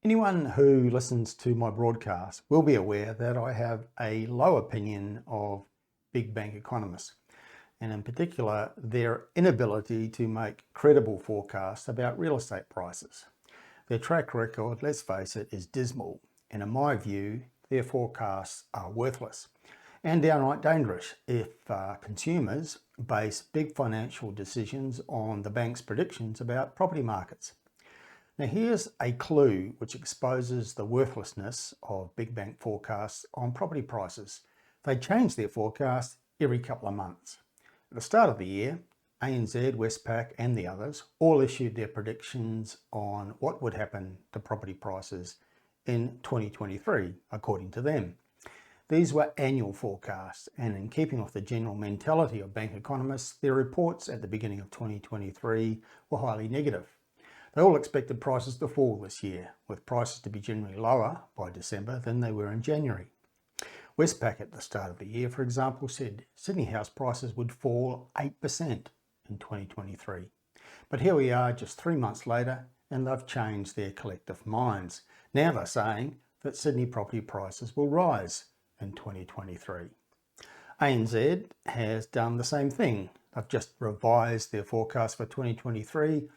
Anyone who listens to my broadcast will be aware that I have a low opinion of big bank economists, and in particular their inability to make credible forecasts about real estate prices. Their track record, let's face it, is dismal, and in my view their forecasts are worthless and downright dangerous if consumers base big financial decisions on the bank's predictions about property markets. Now here's a clue which exposes the worthlessness of big bank forecasts on property prices. They change their forecast every couple of months. At the start of the year, ANZ, Westpac and the others all issued their predictions on what would happen to property prices in 2023, according to them. These were annual forecasts, and in keeping with the general mentality of bank economists, their reports at the beginning of 2023 were highly negative. They all expected prices to fall this year, with prices to be generally lower by December than they were in January. Westpac at the start of the year, for example, said Sydney house prices would fall 8% in 2023. But here we are just 3 months later, and they've changed their collective minds. Now they're saying that Sydney property prices will rise in 2023. ANZ has done the same thing. They've just revised their forecast for 2023,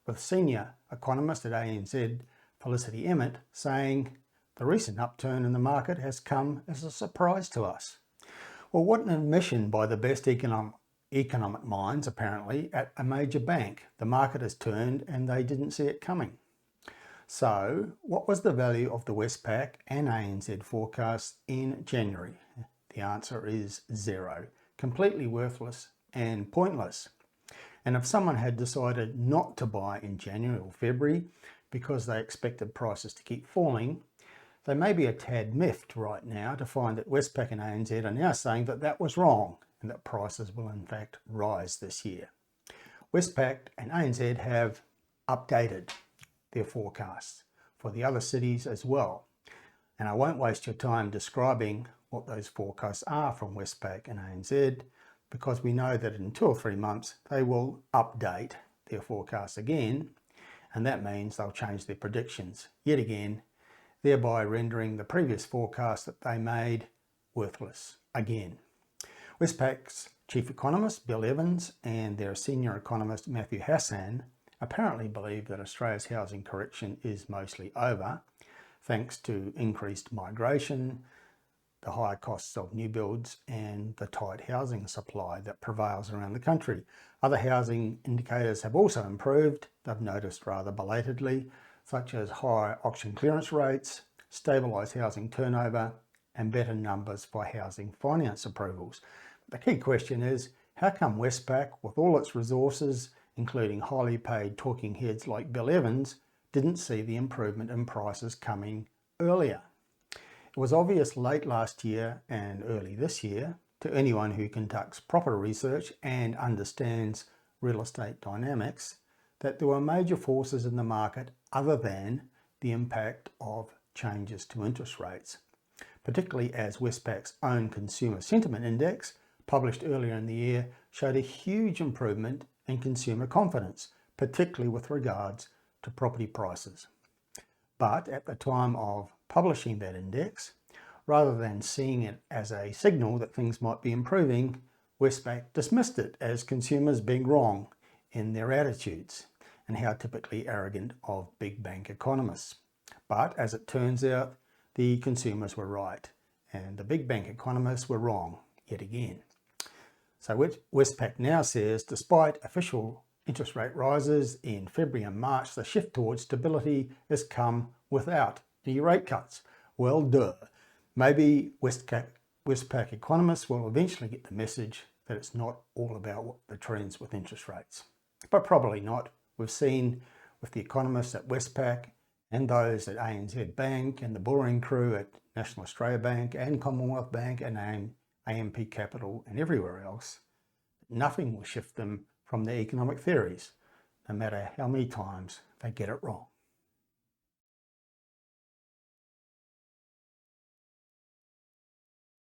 with senior economist at ANZ, Felicity Emmett, saying the recent upturn in the market has come as a surprise to us. Well, what an admission by the best economic minds, apparently, at a major bank. The market has turned and they didn't see it coming. So, what was the value of the Westpac and ANZ forecasts in January? The answer is zero. Completely worthless and pointless. And if someone had decided not to buy in January or February because they expected prices to keep falling, they may be a tad miffed right now to find that Westpac and ANZ are now saying that that was wrong and that prices will in fact rise this year. Westpac and ANZ have updated their forecasts for the other cities as well. And I won't waste your time describing what those forecasts are from Westpac and ANZ, because we know that in 2 or 3 months they will update their forecasts again, and that means they'll change their predictions yet again, thereby rendering the previous forecast that they made worthless again. Westpac's chief economist Bill Evans and their senior economist Matthew Hassan apparently believe that Australia's housing correction is mostly over, thanks to increased migration, the higher costs of new builds and the tight housing supply that prevails around the country. Other housing indicators have also improved, they've noticed rather belatedly, such as higher auction clearance rates, stabilised housing turnover and better numbers for housing finance approvals. The key question is, how come Westpac, with all its resources, including highly paid talking heads like Bill Evans, didn't see the improvement in prices coming earlier? It was obvious late last year and early this year to anyone who conducts proper research and understands real estate dynamics that there were major forces in the market other than the impact of changes to interest rates, particularly as Westpac's own Consumer Sentiment Index, published earlier in the year, showed a huge improvement in consumer confidence, particularly with regards to property prices. But at the time of publishing that index, rather than seeing it as a signal that things might be improving, Westpac dismissed it as consumers being wrong in their attitudes, and how typically arrogant of big bank economists. But as it turns out, the consumers were right, and the big bank economists were wrong yet again. So Westpac now says, despite official interest rate rises in February and March, the shift towards stability has come without any rate cuts. Well, duh. Maybe Westpac economists will eventually get the message that it's not all about the trends with interest rates. But probably not. We've seen with the economists at Westpac and those at ANZ Bank and the boring crew at National Australia Bank and Commonwealth Bank and AMP Capital and everywhere else, nothing will shift them from their economic theories, no matter how many times they get it wrong.